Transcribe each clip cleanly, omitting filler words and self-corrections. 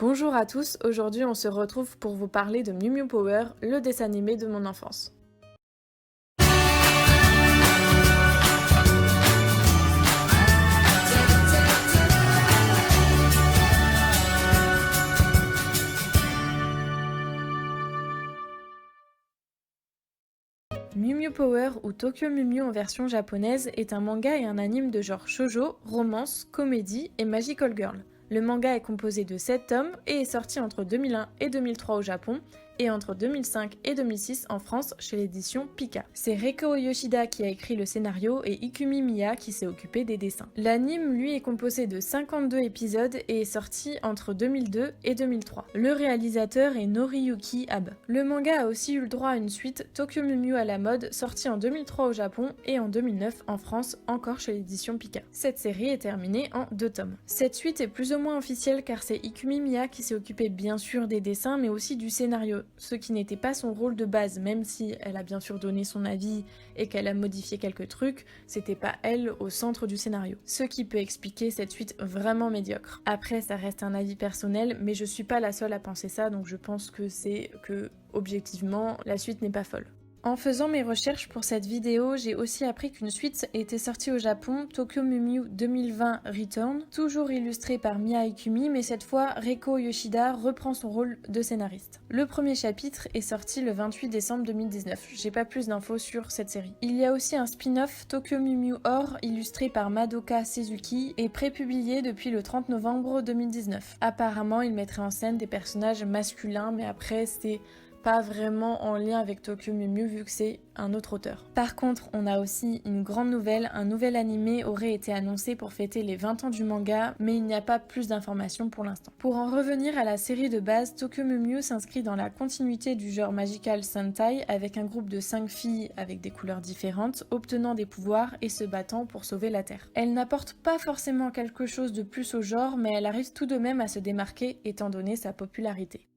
Bonjour à tous, aujourd'hui on se retrouve pour vous parler de Mew Mew Power, le dessin animé de mon enfance. Mew Mew Power ou Tokyo Mew Mew en version japonaise est un manga et un anime de genre shoujo, romance, comédie et magical girl. Le manga est composé de 7 tomes et est sorti entre 2001 et 2003 au Japon et entre 2005 et 2006 en France chez l'édition Pika. C'est Reiko Yoshida qui a écrit le scénario et Ikumi Miya qui s'est occupé des dessins. L'anime, lui, est composé de 52 épisodes et est sorti entre 2002 et 2003. Le réalisateur est Noriyuki Abe. Le manga a aussi eu le droit à une suite, Tokyo Mew Mew à la mode, sortie en 2003 au Japon et en 2009 en France, encore chez l'édition Pika. Cette série est terminée en 2 tomes. Cette suite est plus ou moins officielle car c'est Ikumi Miya qui s'est occupé bien sûr des dessins mais aussi du scénario, ce qui n'était pas son rôle de base, même si elle a bien sûr donné son avis et qu'elle a modifié quelques trucs, c'était pas elle au centre du scénario. Ce qui peut expliquer cette suite vraiment médiocre. Après, ça reste un avis personnel, mais je suis pas la seule à penser ça, donc je pense que c'est que, objectivement, la suite n'est pas folle. En faisant mes recherches pour cette vidéo, j'ai aussi appris qu'une suite était sortie au Japon, Tokyo Mew Mew 2020 Return, toujours illustrée par Miya Ikumi, mais cette fois Reiko Yoshida reprend son rôle de scénariste. Le premier chapitre est sorti le 28 décembre 2019, j'ai pas plus d'infos sur cette série. Il y a aussi un spin-off Tokyo Mew Mew Or, illustré par Madoka Suzuki, et prépublié depuis le 30 novembre 2019. Apparemment, il mettrait en scène des personnages masculins, mais après c'est pas vraiment en lien avec Tokyo Mew Mew vu que c'est un autre auteur. Par contre, on a aussi une grande nouvelle, un nouvel animé aurait été annoncé pour fêter les 20 ans du manga, mais il n'y a pas plus d'informations pour l'instant. Pour en revenir à la série de base, Tokyo Mew Mew s'inscrit dans la continuité du genre magical Sentai avec un groupe de 5 filles avec des couleurs différentes, obtenant des pouvoirs et se battant pour sauver la Terre. Elle n'apporte pas forcément quelque chose de plus au genre, mais elle arrive tout de même à se démarquer étant donné sa popularité.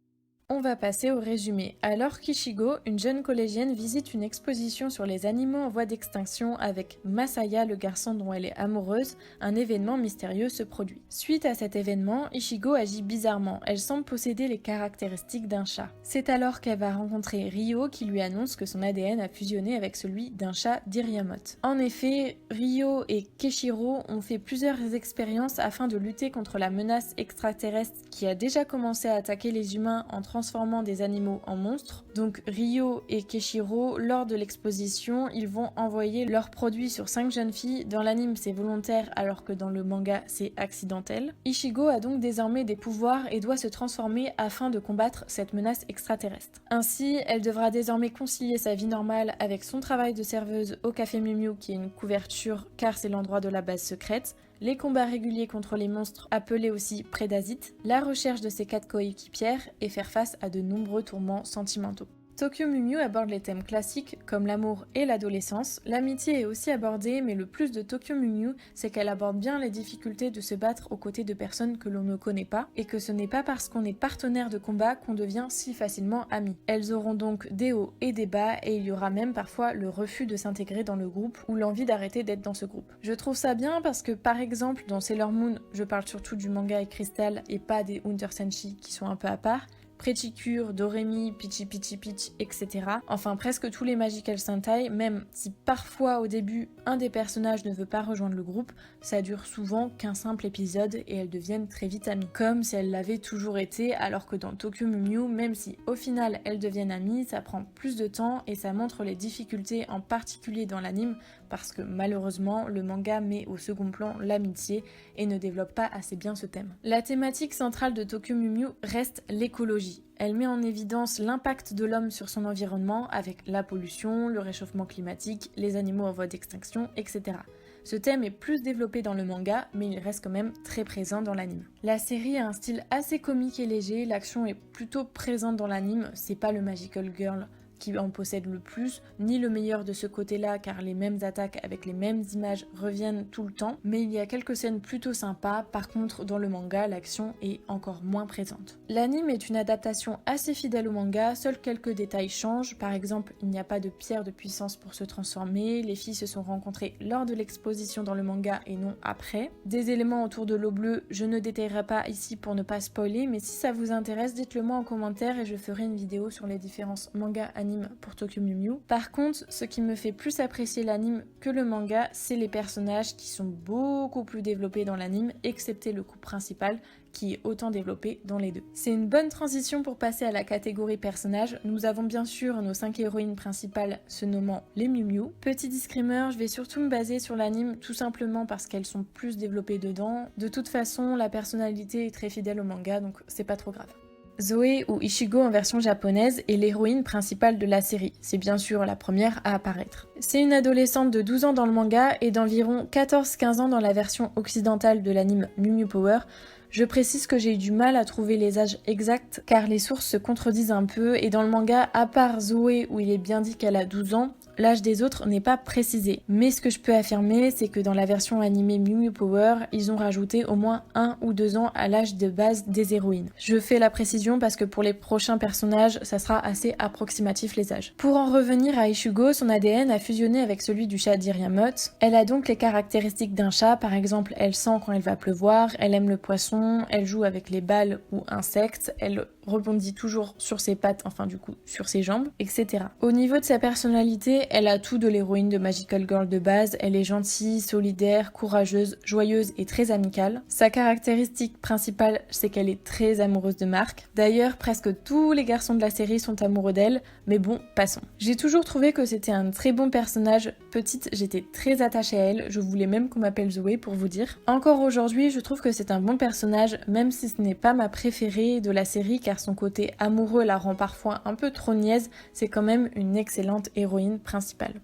On va passer au résumé. Alors qu'Ichigo, une jeune collégienne, visite une exposition sur les animaux en voie d'extinction avec Masaya, le garçon dont elle est amoureuse, un événement mystérieux se produit. Suite à cet événement, Ichigo agit bizarrement. Elle semble posséder les caractéristiques d'un chat. C'est alors qu'elle va rencontrer Ryo qui lui annonce que son ADN a fusionné avec celui d'un chat d'Iriamote. En effet, Ryo et Keshiro ont fait plusieurs expériences afin de lutter contre la menace extraterrestre qui a déjà commencé à attaquer les humains en transformant des animaux en monstres. Donc Ryo et Keshiro, lors de l'exposition, ils vont envoyer leurs produits sur 5 jeunes filles. Dans l'anime, c'est volontaire alors que dans le manga, c'est accidentel. Ichigo a donc désormais des pouvoirs et doit se transformer afin de combattre cette menace extraterrestre. Ainsi, elle devra désormais concilier sa vie normale avec son travail de serveuse au café Mew Mew qui est une couverture car c'est l'endroit de la base secrète, les combats réguliers contre les monstres appelés aussi prédasites, la recherche de ses 4 coéquipières et faire face à de nombreux tourments sentimentaux. Tokyo Mew Mew aborde les thèmes classiques comme l'amour et l'adolescence. L'amitié est aussi abordée, mais le plus de Tokyo Mew Mew, c'est qu'elle aborde bien les difficultés de se battre aux côtés de personnes que l'on ne connaît pas, et que ce n'est pas parce qu'on est partenaire de combat qu'on devient si facilement amis. Elles auront donc des hauts et des bas, et il y aura même parfois le refus de s'intégrer dans le groupe, ou l'envie d'arrêter d'être dans ce groupe. Je trouve ça bien parce que par exemple dans Sailor Moon, je parle surtout du manga et Crystal, et pas des Hunter Senshi qui sont un peu à part, Pretty-Cure, Doremi, Peachy Peachy Peach, etc. Enfin presque tous les Magical Sentai, même si parfois au début un des personnages ne veut pas rejoindre le groupe, ça dure souvent qu'un simple épisode et elles deviennent très vite amies. Comme si elles l'avaient toujours été, alors que dans Tokyo Mew Mew, même si au final elles deviennent amies, ça prend plus de temps et ça montre les difficultés en particulier dans l'anime parce que malheureusement le manga met au second plan l'amitié et ne développe pas assez bien ce thème. La thématique centrale de Tokyo Mew Mew reste l'écologie. Elle met en évidence l'impact de l'homme sur son environnement avec la pollution, le réchauffement climatique, les animaux en voie d'extinction, etc. Ce thème est plus développé dans le manga, mais il reste quand même très présent dans l'anime. La série a un style assez comique et léger, l'action est plutôt présente dans l'anime, c'est pas le magical girl qui en possède le plus, ni le meilleur de ce côté-là car les mêmes attaques avec les mêmes images reviennent tout le temps, mais il y a quelques scènes plutôt sympas. Par contre, dans le manga, l'action est encore moins présente. L'anime est une adaptation assez fidèle au manga, seuls quelques détails changent. Par exemple, il n'y a pas de pierre de puissance pour se transformer, les filles se sont rencontrées lors de l'exposition dans le manga et non après. Des éléments autour de l'eau bleue, je ne détaillerai pas ici pour ne pas spoiler, mais si ça vous intéresse, dites-le moi en commentaire et je ferai une vidéo sur les différences manga-anime pour Tokyo Mew Mew. Par contre, ce qui me fait plus apprécier l'anime que le manga, c'est les personnages qui sont beaucoup plus développés dans l'anime, excepté le couple principal qui est autant développé dans les deux. C'est une bonne transition pour passer à la catégorie personnages. Nous avons bien sûr nos 5 héroïnes principales se nommant les Mew Mew. Petit disclaimer, je vais surtout me baser sur l'anime tout simplement parce qu'elles sont plus développées dedans. De toute façon, la personnalité est très fidèle au manga, donc c'est pas trop grave. Zoe ou Ichigo en version japonaise est l'héroïne principale de la série. C'est bien sûr la première à apparaître. C'est une adolescente de 12 ans dans le manga et d'environ 14-15 ans dans la version occidentale de l'anime Mew Mew Power. Je précise que j'ai eu du mal à trouver les âges exacts car les sources se contredisent un peu et dans le manga, à part Zoé où il est bien dit qu'elle a 12 ans, l'âge des autres n'est pas précisé. Mais ce que je peux affirmer, c'est que dans la version animée Mew Mew Power, ils ont rajouté au moins 1 ou 2 ans à l'âge de base des héroïnes. Je fais la précision parce que pour les prochains personnages, ça sera assez approximatif les âges. Pour en revenir à Ichigo, son ADN a fusionné avec celui du chat d'Iriamot. Elle a donc les caractéristiques d'un chat, par exemple elle sent quand il va pleuvoir, elle aime le poisson, elle joue avec les balles ou insectes, elle rebondit toujours sur ses pattes, enfin du coup sur ses jambes, etc. Au niveau de sa personnalité, elle a tout de l'héroïne de Magical Girl de base, elle est gentille, solidaire, courageuse, joyeuse et très amicale. Sa caractéristique principale, c'est qu'elle est très amoureuse de Mark. D'ailleurs, presque tous les garçons de la série sont amoureux d'elle, mais bon, passons. J'ai toujours trouvé que c'était un très bon personnage. Petite, j'étais très attachée à elle, je voulais même qu'on m'appelle Zoé pour vous dire. Encore aujourd'hui, je trouve que c'est un bon personnage, même si ce n'est pas ma préférée de la série, car son côté amoureux la rend parfois un peu trop niaise, c'est quand même une excellente héroïne principale.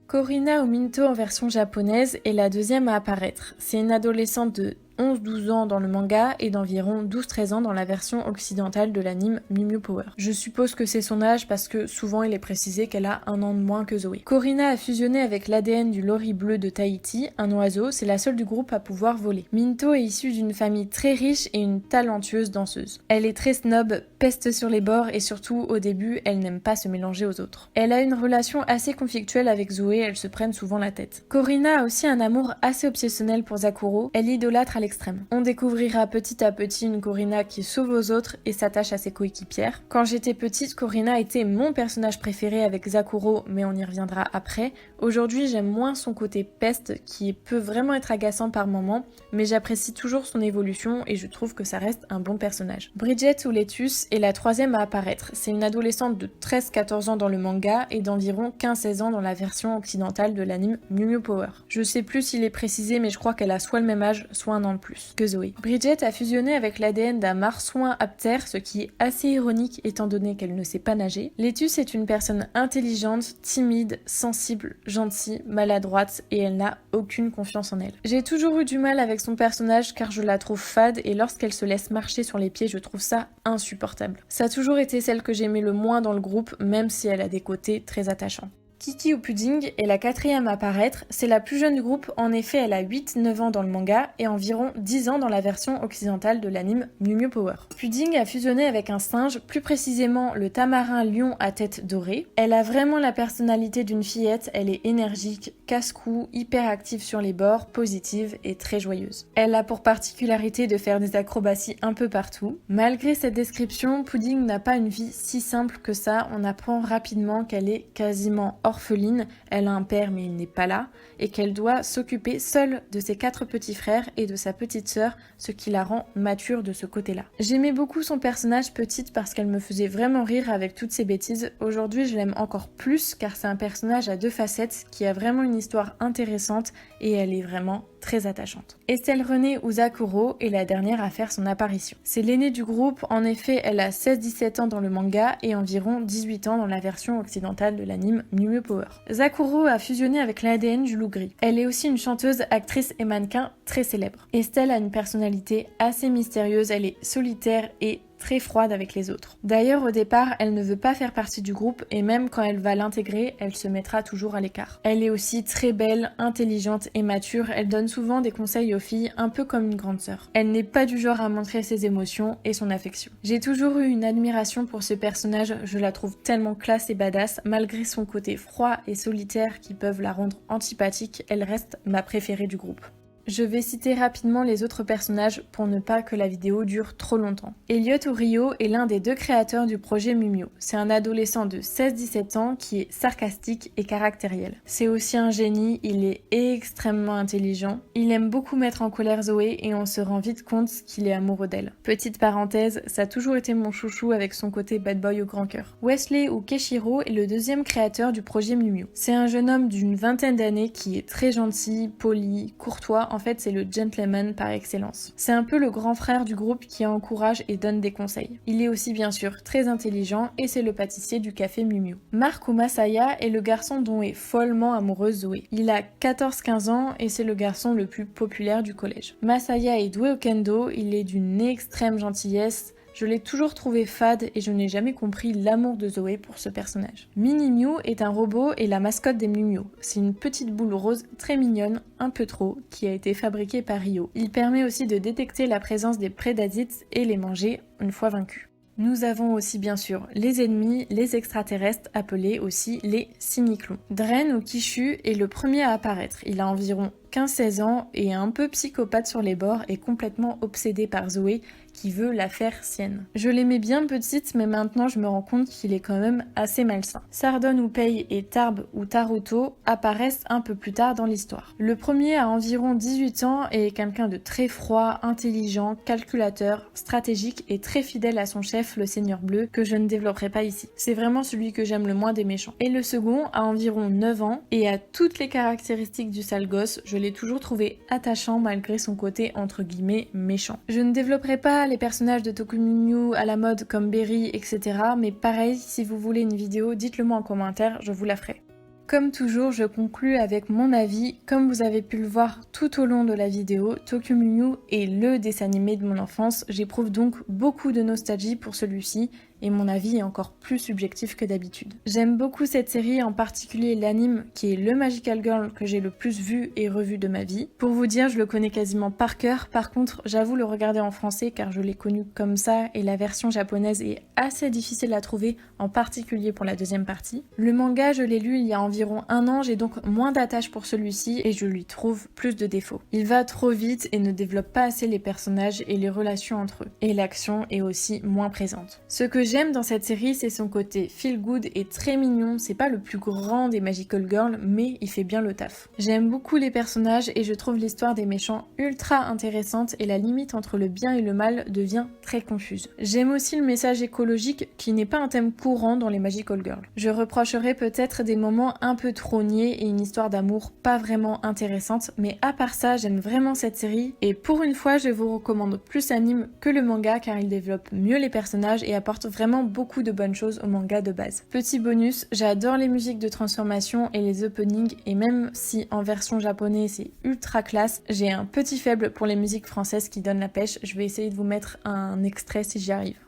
Korina ou Minto en version japonaise est la deuxième à apparaître. C'est une adolescente de 11-12 ans dans le manga et d'environ 12-13 ans dans la version occidentale de l'anime Mew Mew Power. Je suppose que c'est son âge parce que souvent il est précisé qu'elle a 1 an de moins que Zoé. Korina a fusionné avec l'ADN du lori bleu de Tahiti, un oiseau, c'est la seule du groupe à pouvoir voler. Minto est issue d'une famille très riche et une talentueuse danseuse. Elle est très snob, peste sur les bords et surtout au début elle n'aime pas se mélanger aux autres. Elle a une relation assez conflictuelle avec Zoé, elles se prennent souvent la tête. Korina a aussi un amour assez obsessionnel pour Zakuro, elle idolâtre à l'extrême. On découvrira petit à petit une Korina qui sauve aux autres et s'attache à ses coéquipières. Quand j'étais petite, Korina était mon personnage préféré avec Zakuro, mais on y reviendra après. Aujourd'hui, j'aime moins son côté peste qui peut vraiment être agaçant par moments, mais j'apprécie toujours son évolution et je trouve que ça reste un bon personnage. Bridget ou Letus est la troisième à apparaître. C'est une adolescente de 13-14 ans dans le manga et d'environ 15-16 ans dans la version occidentale de l'anime Mew Mew Power. Je sais plus s'il est précisé, mais je crois qu'elle a soit le même âge, soit 1 an de plus que Zoé. Bridget a fusionné avec l'ADN d'un marsouin aptère, ce qui est assez ironique étant donné qu'elle ne sait pas nager. Letus est une personne intelligente, timide, sensible, gentille, maladroite et elle n'a aucune confiance en elle. J'ai toujours eu du mal avec son personnage car je la trouve fade et lorsqu'elle se laisse marcher sur les pieds, je trouve ça insupportable. Ça a toujours été celle que j'aimais le moins dans le groupe, même si elle a des côtés très attachants. Kiki ou Pudding est la quatrième à apparaître, c'est la plus jeune du groupe, en effet elle a 8-9 ans dans le manga et environ 10 ans dans la version occidentale de l'anime Mew Mew Power. Pudding a fusionné avec un singe, plus précisément le tamarin lion à tête dorée. Elle a vraiment la personnalité d'une fillette, elle est énergique, casse-cou, hyper active sur les bords, positive et très joyeuse. Elle a pour particularité de faire des acrobaties un peu partout. Malgré cette description, Pudding n'a pas une vie si simple que ça, on apprend rapidement qu'elle est quasiment orpheline, elle a un père mais il n'est pas là, et qu'elle doit s'occuper seule de ses 4 petits frères et de sa petite sœur, ce qui la rend mature de ce côté-là. J'aimais beaucoup son personnage petite parce qu'elle me faisait vraiment rire avec toutes ses bêtises. Aujourd'hui je l'aime encore plus car c'est un personnage à 2 facettes qui a vraiment une histoire intéressante et elle est vraiment très attachante. Estelle Renée ou Zakuro est la dernière à faire son apparition. C'est l'aînée du groupe, en effet elle a 16-17 ans dans le manga et environ 18 ans dans la version occidentale de l'anime Mew Mew Power. Zakuro a fusionné avec l'ADN du loup gris. Elle est aussi une chanteuse, actrice et mannequin très célèbre. Estelle a une personnalité assez mystérieuse, elle est solitaire et très froide avec les autres. D'ailleurs, au départ, elle ne veut pas faire partie du groupe et même quand elle va l'intégrer, elle se mettra toujours à l'écart. Elle est aussi très belle, intelligente et mature, elle donne souvent des conseils aux filles, un peu comme une grande sœur. Elle n'est pas du genre à montrer ses émotions et son affection. J'ai toujours eu une admiration pour ce personnage, je la trouve tellement classe et badass, malgré son côté froid et solitaire qui peuvent la rendre antipathique, elle reste ma préférée du groupe. Je vais citer rapidement les autres personnages pour ne pas que la vidéo dure trop longtemps. Elliot Rio est l'un des 2 créateurs du projet Mumio. C'est un adolescent de 16-17 ans qui est sarcastique et caractériel. C'est aussi un génie, il est extrêmement intelligent. Il aime beaucoup mettre en colère Zoé et on se rend vite compte qu'il est amoureux d'elle. Petite parenthèse, ça a toujours été mon chouchou avec son côté bad boy au grand cœur. Wesley ou Keshiro est le 2e créateur du projet Mumio. C'est un jeune homme d'une vingtaine d'années qui est très gentil, poli, courtois. En fait, c'est le gentleman par excellence. C'est un peu le grand frère du groupe qui encourage et donne des conseils. Il est aussi bien sûr très intelligent et c'est le pâtissier du café Mumio. Mark ou Masaya est le garçon dont est follement amoureuse Zoé. Il a 14-15 ans et c'est le garçon le plus populaire du collège. Masaya est doué au kendo, il est d'une extrême gentillesse. Je l'ai toujours trouvé fade et je n'ai jamais compris l'amour de Zoé pour ce personnage. Mini Mew est un robot et la mascotte des Mumio. C'est une petite boule rose très mignonne, un peu trop, qui a été fabriquée par Rio. Il permet aussi de détecter la présence des prédateurs et les manger une fois vaincus. Nous avons aussi bien sûr les ennemis, les extraterrestres appelés aussi les cyniclons. Dren ou Kishu est le premier à apparaître. Il a environ 15-16 ans et est un peu psychopathe sur les bords et complètement obsédé par Zoé qui veut la faire sienne. Je l'aimais bien petite mais maintenant je me rends compte qu'il est quand même assez malsain. Sardon ou Pei et Tarb ou Taruto apparaissent un peu plus tard dans l'histoire. Le premier a environ 18 ans et est quelqu'un de très froid, intelligent, calculateur, stratégique et très fidèle à son chef, le Seigneur Bleu, que je ne développerai pas ici. C'est vraiment celui que j'aime le moins des méchants. Et le second a environ 9 ans et a toutes les caractéristiques du sale gosse, je l'ai toujours trouvé attachant malgré son côté entre guillemets méchant. Je ne développerai pas les personnages de Tokumyu à la mode comme Berry, etc. Mais pareil, si vous voulez une vidéo, dites-le moi en commentaire, je vous la ferai. Comme toujours, je conclus avec mon avis. Comme vous avez pu le voir tout au long de la vidéo, Tokyo Mew est le dessin animé de mon enfance. J'éprouve donc beaucoup de nostalgie pour celui-ci et mon avis est encore plus subjectif que d'habitude. J'aime beaucoup cette série, en particulier l'anime qui est le Magical Girl que j'ai le plus vu et revu de ma vie. Pour vous dire, je le connais quasiment par cœur. Par contre, j'avoue le regarder en français car je l'ai connu comme ça et la version japonaise est assez difficile à trouver, en particulier pour la deuxième partie. Le manga, je l'ai lu il y a environ 1 an, j'ai donc moins d'attache pour celui-ci et je lui trouve plus de défauts. Il va trop vite et ne développe pas assez les personnages et les relations entre eux. Et l'action est aussi moins présente. Ce que j'aime dans cette série, c'est son côté feel good et très mignon. C'est pas le plus grand des Magical Girls, mais il fait bien le taf. J'aime beaucoup les personnages et je trouve l'histoire des méchants ultra intéressante et la limite entre le bien et le mal devient très confuse. J'aime aussi le message écologique qui n'est pas un thème courant dans les Magical Girls. Je reprocherais peut-être des moments un peu trop niais et une histoire d'amour pas vraiment intéressante, mais à part ça, j'aime vraiment cette série et pour une fois, je vous recommande plus l'anime que le manga car il développe mieux les personnages et apporte vraiment beaucoup de bonnes choses au manga de base. Petit bonus, j'adore les musiques de transformation et les openings et même si en version japonaise c'est ultra classe, j'ai un petit faible pour les musiques françaises qui donnent la pêche. Je vais essayer de vous mettre un extrait si j'y arrive.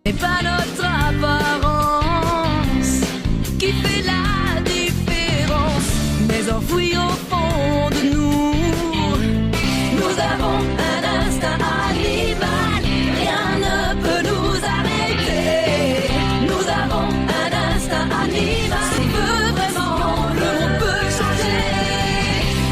C'est pas notre apparence qui fait la différence, mais enfoui au fond de nous, nous avons un instinct animal, rien ne peut nous arrêter. Nous avons un instinct animal, si on veut vraiment, on peut changer.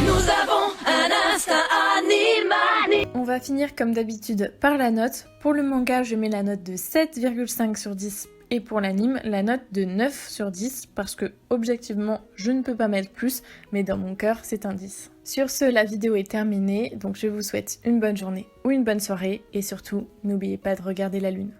Nous avons un instinct animal. On va finir comme d'habitude par la note. Pour le manga, je mets la note de 7,5 sur 10 et pour l'anime, la note de 9 sur 10 parce que objectivement, je ne peux pas mettre plus, mais dans mon cœur, c'est un 10. Sur ce, la vidéo est terminée, donc je vous souhaite une bonne journée ou une bonne soirée et surtout, n'oubliez pas de regarder la lune.